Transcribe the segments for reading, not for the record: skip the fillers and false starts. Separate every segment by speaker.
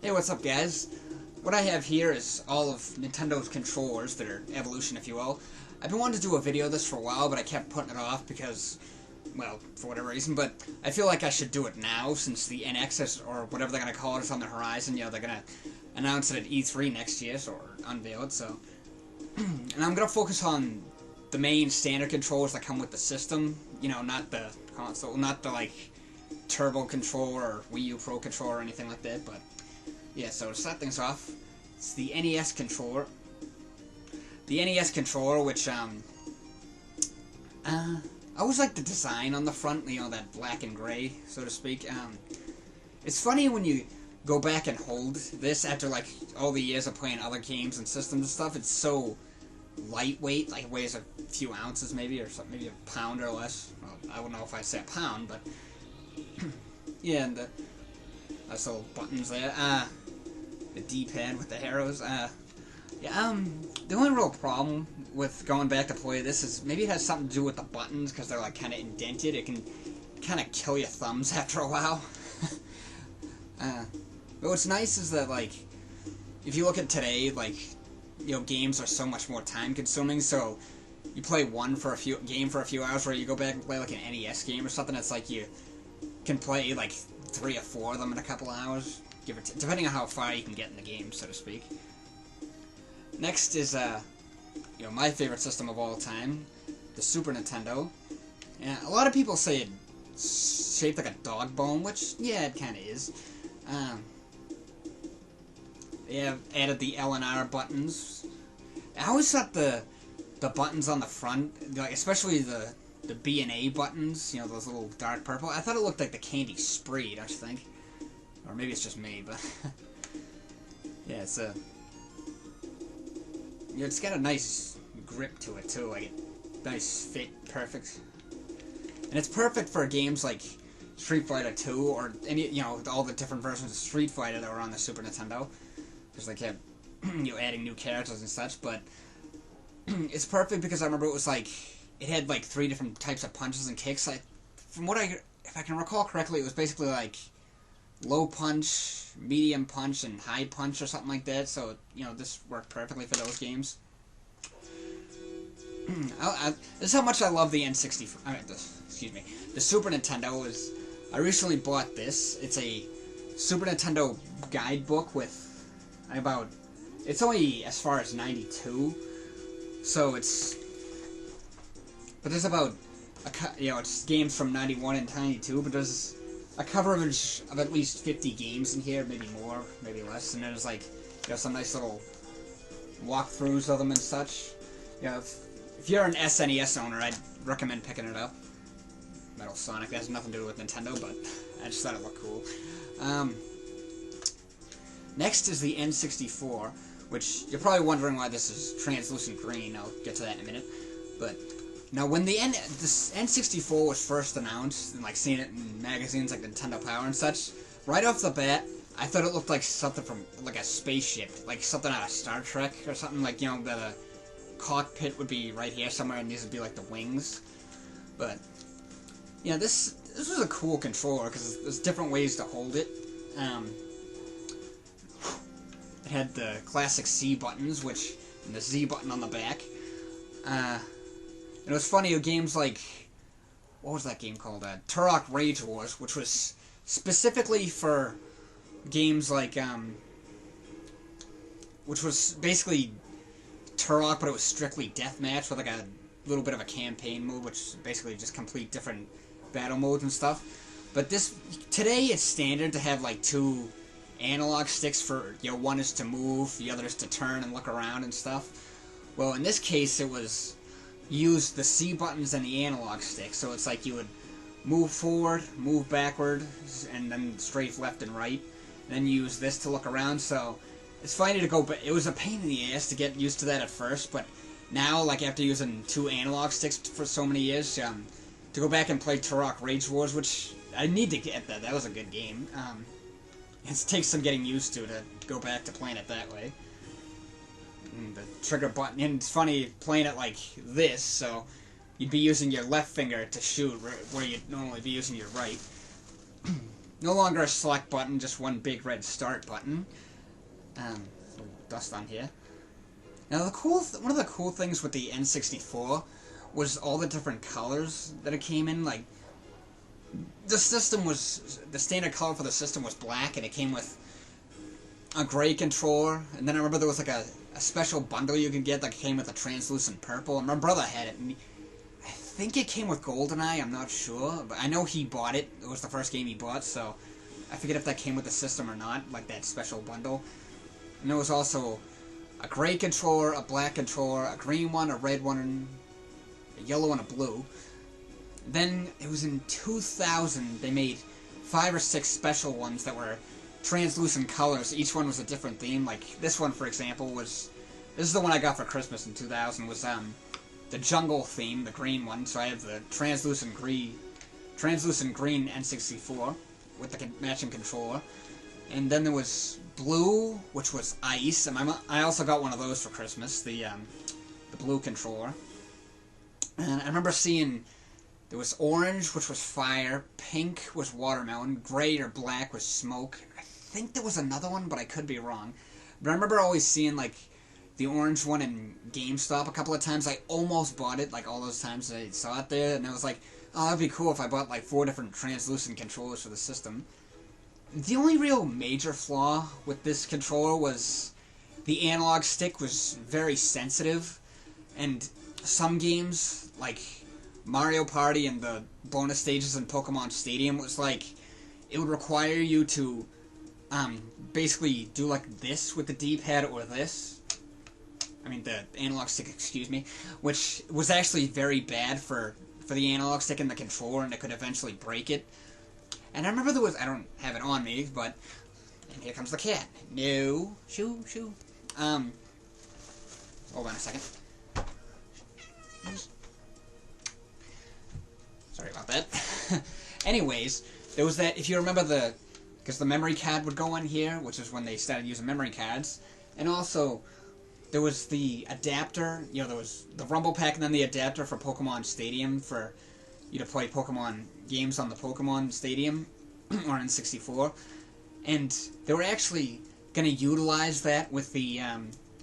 Speaker 1: Hey, what's up, guys? What I have here is all of Nintendo's controllers, their evolution, if you will. I've been wanting to do a video of this for a while, but I kept putting it off because, well, for whatever reason, but I feel like I should do it now, since the NX is, or whatever they're going to call it, is on the horizon. You know, they're going to announce it at E3 next year, or unveil it, so... And I'm going to focus on the main standard controllers that come with the system, you know, not the console, not the, like, Turbo controller or Wii U Pro controller or anything like that, but... Yeah, so to start things off, it's the NES controller. The NES controller, which, I always like the design on the front, you know, that black and gray, so to speak. It's funny when you go back and hold this after, like, all the years of playing other games and systems and stuff. It's so lightweight, like, it weighs a few ounces maybe, or something, maybe a pound or less. Well, I don't know if I'd say a pound, but... yeah, and the nice little buttons there. The D-pad with the arrows. The only real problem with going back to play this is maybe it has something to do with the buttons, because they're like kind of indented. It can kind of kill your thumbs after a while. But what's nice is that, like, if you look at today, like, you know, games are so much more time-consuming. So you play for a few hours, where you go back and play like an NES game or something. It's like you can play like 3 or 4 of them in a couple hours, depending on how far you can get in the game, so to speak. Next is, you know, my favorite system of all time, the Super Nintendo. Yeah, a lot of people say it's shaped like a dog bone, which, yeah, it kind of is. They have added the L and R buttons. I always thought the buttons on the front, like, especially the B and A buttons, you know, those little dark purple, I thought it looked like the candy Spree, don't you think? Or maybe it's just me, but... yeah, it's a... You know, it's got a nice grip to it, too, like, nice fit, perfect. And it's perfect for games like Street Fighter 2, or any, you know, all the different versions of Street Fighter that were on the Super Nintendo. Because they kept, you know, adding new characters and such, but... it's perfect because I remember it was like... It had, like, 3 different types of punches and kicks. From what if I can recall correctly, it was basically, like, low punch, medium punch, and high punch or something like that. So, you know, this worked perfectly for those games. This is how much I love the N64. Excuse me. The Super Nintendo is... I recently bought this. It's a Super Nintendo guidebook with about... It's only as far as 92. So it's... But there's about, you know, it's games from 91 and 92, but there's a coverage of at least 50 games in here, maybe more, maybe less, and there's, like, you know, some nice little walkthroughs of them and such. You know, if you're an SNES owner, I'd recommend picking it up. Metal Sonic, that has nothing to do with Nintendo, but I just thought it looked cool. Next is the N64, which you're probably wondering why this is translucent green. I'll get to that in a minute, but... Now, when this N64 was first announced, and, like, seeing it in magazines like Nintendo Power and such, right off the bat, I thought it looked like something from, like, a spaceship, like something out of Star Trek or something, like, you know, the cockpit would be right here somewhere, and these would be, like, the wings. But, you know, this was a cool controller, because there's different ways to hold it. It had the classic C buttons, and the Z button on the back. And it was funny, games like, what was that game called? Turok Rage Wars, which was specifically for games like, which was basically Turok, but it was strictly deathmatch with, like, a little bit of a campaign mode, which basically just complete different battle modes and stuff. But today it's standard to have, like, 2 analog sticks for, you know, one is to move, the other is to turn and look around and stuff. Well, in this case, it was... use the C buttons and the analog stick, so it's like you would move forward, move backward, and then strafe left and right, and then use this to look around. So it's funny to go, but it was a pain in the ass to get used to that at first, but now, like, after using 2 analog sticks for so many years, to go back and play Turok Rage Wars, which I need to get that was a good game. It takes some getting used to go back to playing it that way. The trigger button, and it's funny playing it like this, so you'd be using your left finger to shoot where you'd normally be using your right. no longer a select button, just one big red start button. Dust on here. Now one of the cool things with the N64 was all the different colors that it came in. Like, the standard color for the system was black, and it came with a gray controller. And then I remember there was like a special bundle you could get that came with a translucent purple. And my brother had it, and I think it came with GoldenEye, I'm not sure, but I know he bought it. It was the first game he bought, so I forget if that came with the system or not, like that special bundle. And there was also a gray controller, a black controller, a green one, a red one, a yellow, and a blue. Then, it was in 2000, they made 5 or 6 special ones that were translucent colors. Each one was a different theme. Like, this one, for example, this is the one I got for Christmas in 2000, was, the jungle theme, the green one. So I have the translucent green N64 with the matching controller. And then there was blue, which was ice, and I also got one of those for Christmas, the blue controller. And I remember seeing there was orange, which was fire, pink was watermelon, gray or black was smoke. I think there was another one, but I could be wrong. But I remember always seeing, like, the orange one in GameStop a couple of times. I almost bought it, like, all those times I saw it there, and I was like, oh, that'd be cool if I bought, like, 4 different translucent controllers for the system. The only real major flaw with this controller was the analog stick was very sensitive, and some games, like Mario Party and the bonus stages in Pokemon Stadium, was like, it would require you to basically do like this with the D-pad or this. I mean, the analog stick, excuse me, which was actually very bad for the analog stick and the controller, and it could eventually break it. And I remember there was, I don't have it on me, but, and here comes the cat. No, shoo. Hold on a second. Sorry about that. Anyways, there was that, if you remember because the memory card would go on here, which is when they started using memory cards, and also, there was the adapter, you know, there was the Rumble Pack and then the adapter for Pokemon Stadium for you to play Pokemon games on the Pokemon Stadium, or N64, and they were actually going to utilize that with the,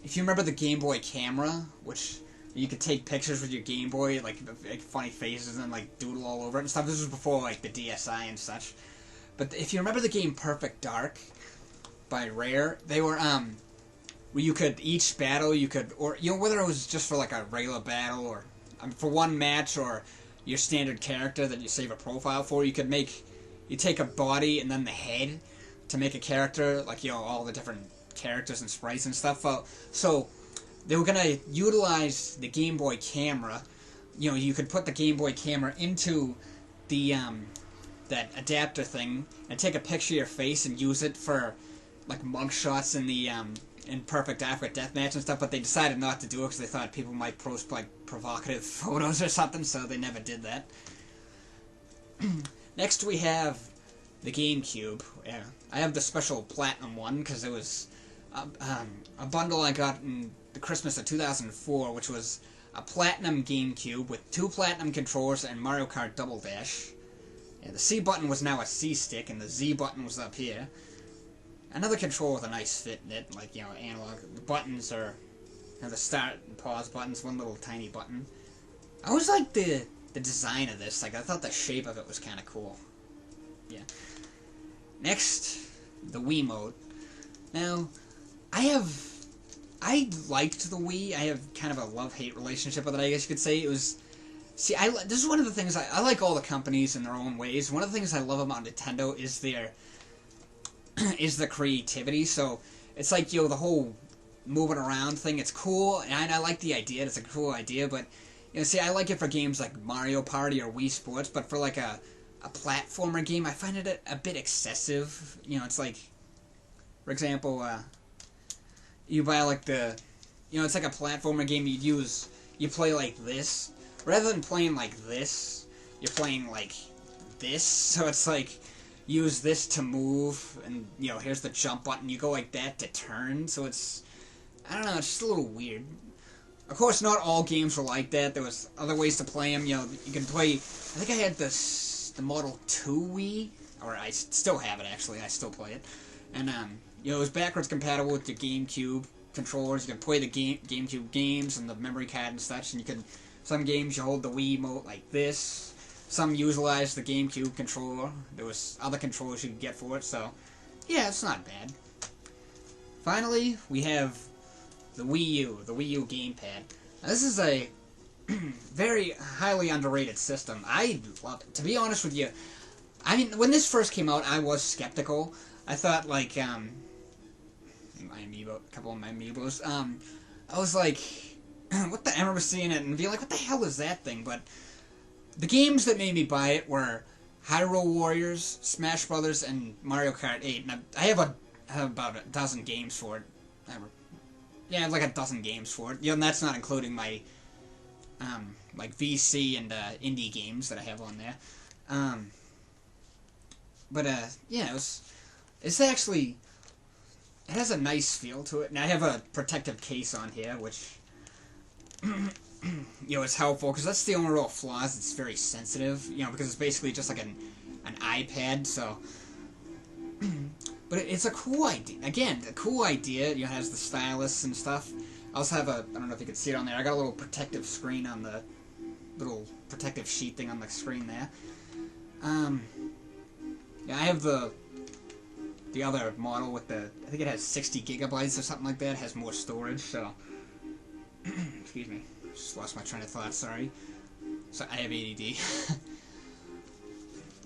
Speaker 1: if you remember the Game Boy camera, which you could take pictures with your Game Boy, like funny faces and like doodle all over it and stuff. This was before like the DSi and such. But if you remember the game Perfect Dark by Rare, they were, where you could, each battle you could, or, you know, whether it was just for like a regular battle or for one match or your standard character that you save a profile for, you take a body and then the head to make a character, like, you know, all the different characters and sprites and stuff. So they were going to utilize the Game Boy camera. You know, you could put the Game Boy camera into the, that adapter thing and take a picture of your face and use it for, like, mugshots in the, in Perfect Africa Deathmatch and stuff, but they decided not to do it because they thought people might post, like, provocative photos or something, so they never did that. Next we have the GameCube. Yeah, I have the special Platinum one because it was a bundle I got in the Christmas of 2004, which was a Platinum GameCube with 2 Platinum controllers and Mario Kart Double Dash. Yeah, the C button was now a C stick, and the Z button was up here. Another controller with a nice fit in it, like, you know, analog. The buttons are, you know, the start and pause buttons, one little tiny button. I always liked the design of this. Like, I thought the shape of it was kind of cool. Yeah. Next, the Wii mode. Now, I liked the Wii. I have kind of a love-hate relationship with it, I guess you could say. It was, see, this is one of the things, I like all the companies in their own ways. One of the things I love about Nintendo is the creativity. So it's like, you know, the whole moving around thing, it's cool, and I like the idea, it's a cool idea, but, you know, see, I like it for games like Mario Party or Wii Sports, but for like a platformer game, I find it a bit excessive. You know, it's like, for example, you buy like you know, it's like a platformer game you play like this, rather than playing like this, you're playing like this, so it's like, use this to move, and, you know, here's the jump button, you go like that to turn, so it's, I don't know, it's just a little weird. Of course, not all games were like that. There was other ways to play them, you know, you can play, I think I had the Model 2 Wii, or I still have it actually. I still play it, and you know, it's backwards compatible with your GameCube controllers. You can play the GameCube games and the memory card and such, and you can. Some games you hold the Wii remote like this. Some utilize the GameCube controller. There was other controllers you could get for it, so yeah, it's not bad. Finally, we have the Wii U gamepad. Now, this is a very highly underrated system. I love it. To be honest with you, I mean, when this first came out, I was skeptical. I thought, like, my amiibo, a couple of my amiibos, I was like, what the, I remember seeing it and being like, what the hell is that thing? But the games that made me buy it were Hyrule Warriors, Smash Brothers, and Mario Kart 8. And I have about a dozen games for it. Yeah, I have like a dozen games for it. You know, and that's not including my, like VC and indie games that I have on there. Yeah, it's actually, it has a nice feel to it. And I have a protective case on here, which, you know, it's helpful, because that's the only real flaws. It's very sensitive, you know, because it's basically just like an iPad, so. But it's a cool idea. Again, a cool idea. You know, it has the stylus and stuff. I also have I don't know if you can see it on there, I got a little protective screen on the, little protective sheet thing on the screen there. Yeah, I have the other model with the, I think it has 60 gigabytes or something like that. It has more storage, so. Excuse me. Just lost my train of thought, sorry. So I have ADD.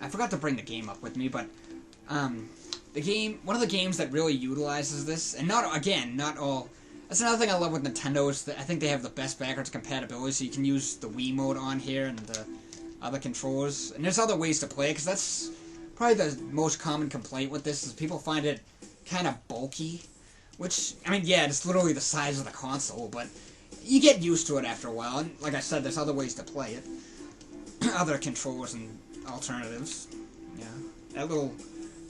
Speaker 1: I forgot to bring the game up with me, but, the game, one of the games that really utilizes this, and not all, that's another thing I love with Nintendo, is that I think they have the best backwards compatibility, so you can use the Wii mode on here and the other controllers, and there's other ways to play it, because that's probably the most common complaint with this, is people find it kind of bulky, which, I mean, yeah, it's literally the size of the console, but you get used to it after a while, and like I said, there's other ways to play it, other controllers and alternatives, yeah,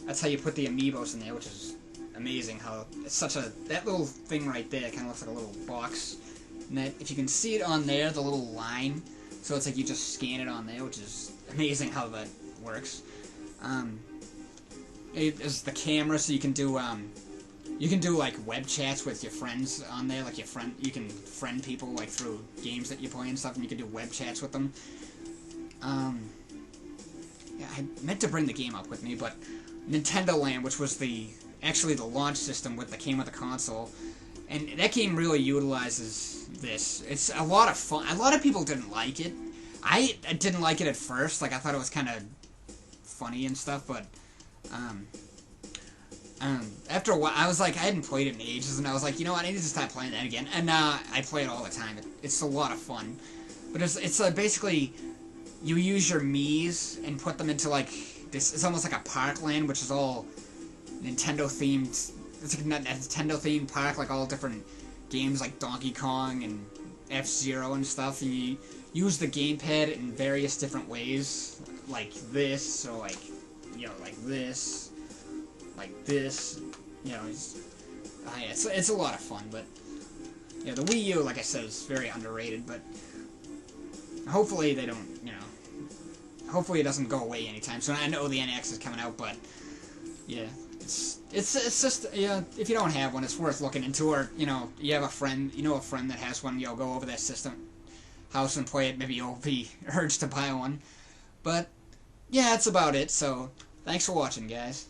Speaker 1: that's how you put the amiibos in there, which is amazing how it's such a, that little thing right there kind of looks like a little box, and that, if you can see it on there, the little line, so it's like you just scan it on there, which is amazing how that works. It is the camera, so you can do like web chats with your friends on there, like you can friend people like through games that you play and stuff, and you can do web chats with them. Yeah, I meant to bring the game up with me, but Nintendo Land, which was actually the launch system that came with the console, and that game really utilizes this. It's a lot of fun. A lot of people didn't like it. I didn't like it at first. Like, I thought it was kind of funny and stuff, but after a while, I was like, I hadn't played it in ages, and I was like, you know what, I need to start playing that again. And I play it all the time. It's a lot of fun. But it's basically, you use your Miis and put them into like this. It's almost like a parkland, which is all Nintendo themed. It's like a Nintendo themed park, like all different games like Donkey Kong and F-Zero and stuff. And you use the gamepad in various different ways, like this, or like, you know, like this, you know. It's a lot of fun. But yeah, the Wii U, like I said, is very underrated. But hopefully they don't, you know. Hopefully it doesn't go away anytime soon. I know the NX is coming out, but yeah, it's just, yeah, if you don't have one, it's worth looking into. Or, you know, you have a friend that has one, you'll go over their system house and play it. Maybe you'll be urged to buy one. But yeah, that's about it. So thanks for watching, guys.